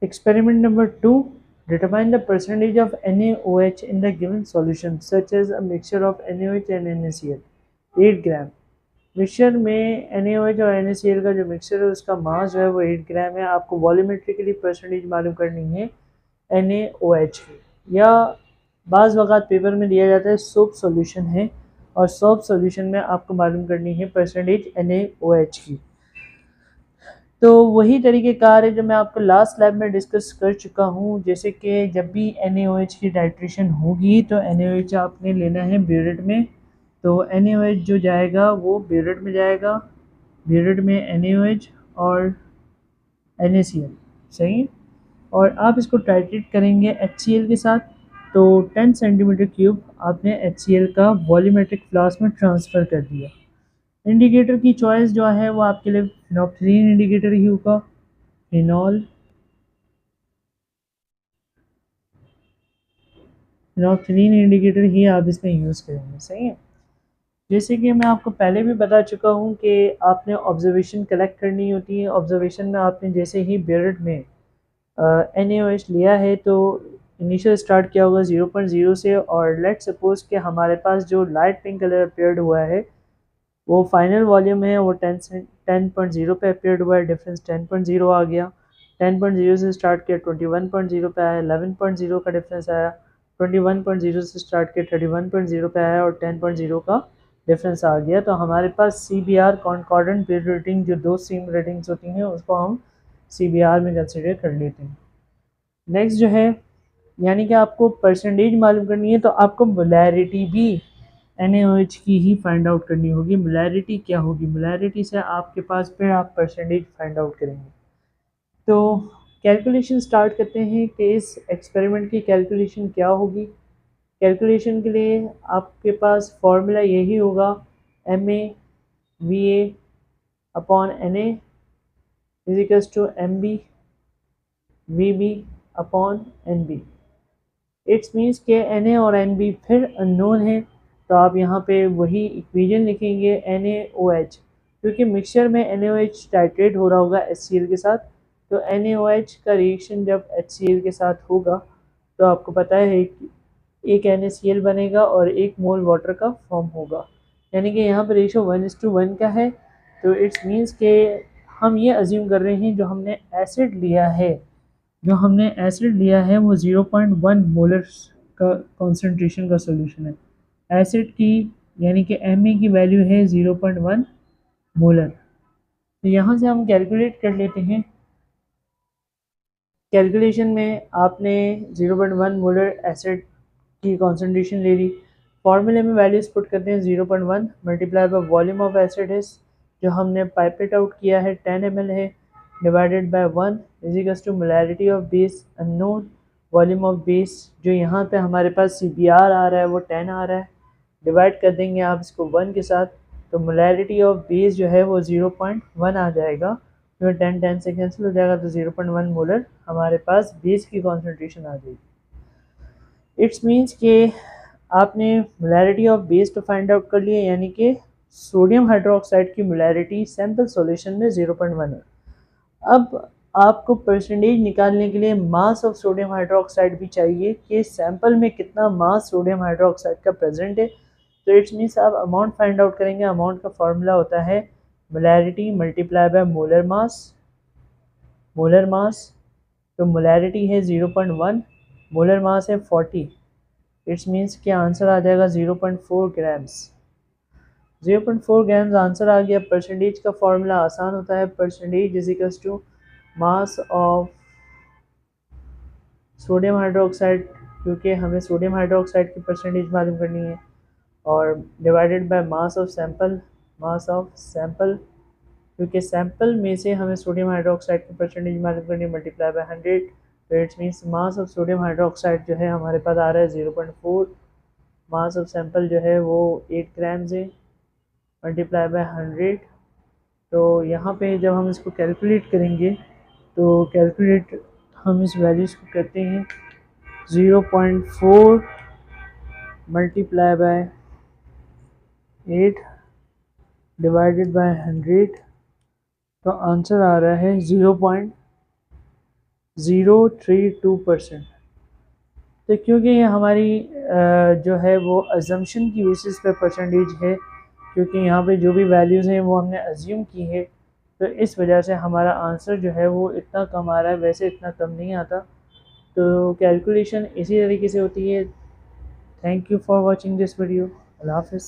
Experiment number 2. Determine the percentage of NaOH in the given solution, such as a mixture of NaOH and NaCl. 8 gram mixture में NaOH और NaCl का जो mixture है उसका मास जो है वो 8 ग्राम है। आपको वॉल्यूमेट्रिकली परसेंटेज मालूम करनी है NaOH की। या बाज़ वक़्त पेपर में दिया जाता है सोप सॉल्यूशन है और सोप सॉल्यूशन में आपको मालूम करनी है परसेंटेज NaOH की। तो वही तरीक़ेकार है जो मैं आपको लास्ट लैब में डिस्कस कर चुका हूँ। जैसे कि जब भी NaOH की टाइट्रेशन होगी तो NaOH आपने लेना है ब्यूरेट में। तो NaOH जो जाएगा वो ब्यूरेट में जाएगा, ब्यूरेट में NaOH और NaCl, सही। और आप इसको टाइट्रेट करेंगे HCl के साथ। तो 10 सेंटीमीटर क्यूब आपने HCl का वॉल्यूमेट्रिक फ्लास्क में ट्रांसफ़र कर दिया। इंडिकेटर की चॉइस जो है वो आपके लिए फिनोल्फ्थालीन इंडिकेटर ही होगा। फिनोल्फ्थालीन इंडिकेटर ही आप इसमें यूज़ करेंगे, सही है। जैसे कि मैं आपको पहले भी बता चुका हूँ कि आपने ऑब्जर्वेशन कलेक्ट करनी होती है। ऑब्जर्वेशन में आपने जैसे ही ब्यूरेट में NaOH लिया है तो इनिशियल स्टार्ट किया होगा 0.0 से, और लेट सपोज कि हमारे पास जो लाइट पिंक कलर अपेयर्ड हुआ है वो फाइनल वॉल्यूम है, वो 10.0 पे अपेयर्ड हुआ है, डिफरेंस 10.0 आ गया। 10.0 से स्टार्ट किया 21.0 पे आया, 11.0 का डिफरेंस आया, 21.0 से स्टार्ट किया 31.0 पे आया और 10.0 का डिफरेंस आ गया। तो हमारे पास CBR कॉन्कॉर्डेंट पीरियड रेटिंग जो दो सेम रेटिंग्स होती हैं उसको हम CBR में कंसिडर कर लेते हैं। नेक्स्ट जो है, यानी कि आपको परसेंटेज मालूम करनी है तो आपको मोलैरिटी भी NaOH की ही फाइंड आउट करनी होगी। मोलैरिटी क्या होगी? मोलैरिटी से आपके पास फिर आप परसेंटेज फाइंड आउट करेंगे। तो कैलकुलेशन स्टार्ट करते हैं कि इस एक्सपेरिमेंट की कैलकुलेशन क्या होगी। कैलकुलेशन के लिए आपके पास फॉर्मूला यही होगा, MaVa upon Na is equals to MbVb upon Nb। It's means के Na और Nb फिर अननोन है, तो आप यहाँ पे वही इक्वेशन लिखेंगे NaOH, क्योंकि मिक्सचर में NaOH टाइट्रेट हो रहा होगा HCl के साथ। तो NaOH का रिएक्शन जब HCl के साथ होगा तो आपको पता है कि एक NaCl बनेगा और 1 मोल वाटर का फॉर्म होगा, यानी कि यहाँ पर रेशो 1:1 का है। तो इट्स मीन्स के हम ये अज्यूम कर रहे हैं जो हमने एसिड लिया है वो 0.1 मोलर का कॉन्सेंट्रेशन का सोल्यूशन है एसिड की, यानी कि Ma की वैल्यू है 0.1 मोलर। तो यहाँ से हम कैलकुलेट कर लेते हैं। कैलकुलेशन में आपने 0.1 मोलर एसिड की कॉन्सेंट्रेशन ले ली। फॉर्मूले में वैल्यूज पुट करते हैं, 0.1 multiply by volume of acid है जो हमने पाइपेट आउट किया है 10 ml है, divided by 1 is equals to molarity of base unknown, volume of base जो यहाँ पे हमारे पास CBR आ रहा है वो 10 आ रहा है, डिवाइड कर देंगे आप इसको 1 के साथ। तो मोलैरिटी ऑफ बेस जो है वो 0.1 आ जाएगा, तो 10 से कैंसिल हो जाएगा, तो 0.1 मोलर हमारे पास बेस की कॉन्सेंट्रेशन आ जाएगी। इट्स मीन्स के आपने मोलैरिटी ऑफ बेस तो फाइंड आउट कर लिया, यानी कि सोडियम हाइड्रोक्साइड की मोलैरिटी सैम्पल सॉल्यूशन में 0.1 है। अब आपको परसेंटेज निकालने के लिए मास ऑफ सोडियम हाइड्रोक्साइड भी चाहिए कि सैंपल में कितना मास सोडियम हाइड्रोक्साइड का प्रेजेंट है। तो इट्स मीन्स आप अमाउंट फाइंड आउट करेंगे। अमाउंट का फॉर्मूला होता है molarity multiply by molar mass. तो मोलैरिटी है 0.1, मोलर मास है 40। इट्स मीन्स कि आंसर आ जाएगा 0.4 ग्राम्स। 0.4 ग्राम्स आंसर आ गया। परसेंटेज का फॉर्मूला आसान होता है, percentage is equals to mass of sodium hydroxide, क्योंकि हमें सोडियम हाइड्रोक्साइड की परसेंटेज मालूम करनी है, और divided by mass of sample, क्योंकि सैंपल में से हमें सोडियम हाइड्रोक्साइड की परसेंटेज मालूम करनी है, मल्टीप्लाई बाय 100। तो it's means mass of sodium hydroxide जो है हमारे पास आ रहा है 0.4, मास ऑफ सैंपल जो है वो 8 ग्राम्स है, मल्टीप्लाई बाय 100। तो यहाँ पे जब हम इसको कैलकुलेट करेंगे तो कैलकुलेट हम इस वैल्यूज़ को करते हैं 0.4 मल्टीप्लाई बाय 8 डिवाइडेड बाय 100। तो आंसर आ रहा है 032%। तो क्योंकि ये हमारी जो है वो अजम्पशन की बेसिस पे परसेंटेज है, क्योंकि यहाँ पे जो भी वैल्यूज़ हैं वो हमने अज्यूम की है, तो इस वजह से हमारा आंसर जो है वो इतना कम आ रहा है। वैसे इतना कम नहीं आता। तो कैलकुलेशन इसी तरीके से होती है। Thank you for watching this video. अल्लाह हाफ़िज़।